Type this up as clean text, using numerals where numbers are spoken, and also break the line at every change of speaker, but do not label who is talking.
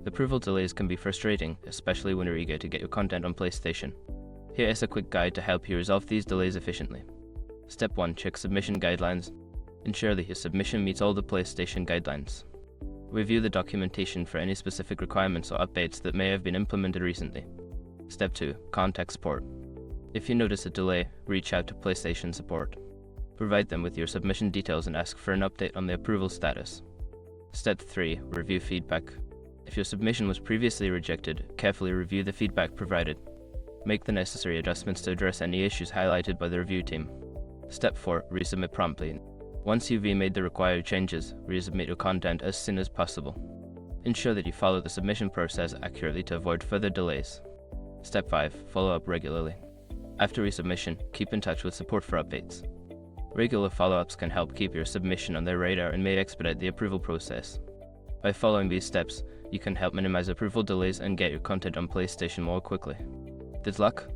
Approval delays can be frustrating, especially when you're eager to get your content on PlayStation. Here is a quick guide to help you resolve these delays efficiently. Step 1. Check submission guidelines. Ensure that your submission meets all the PlayStation guidelines. Review the documentation for any specific requirements or updates that may have been implemented recently. Step 2. Contact support. If you notice a delay, reach out to PlayStation support. Provide them with your submission details and ask for an update on the approval status. Step 3. Review feedback. If your submission was previously rejected, carefully review the feedback provided. Make the necessary adjustments to address any issues highlighted by the review team. Step 4. Resubmit promptly. Once you've made the required changes, resubmit your content as soon as possible. Ensure that you follow the submission process accurately to avoid further delays. Step 5. Follow up regularly. After resubmission, keep in touch with support for updates. Regular follow-ups can help keep your submission on their radar and may expedite the approval process. By following these steps, you can help minimize approval delays and get your content on PlayStation more quickly. Good luck!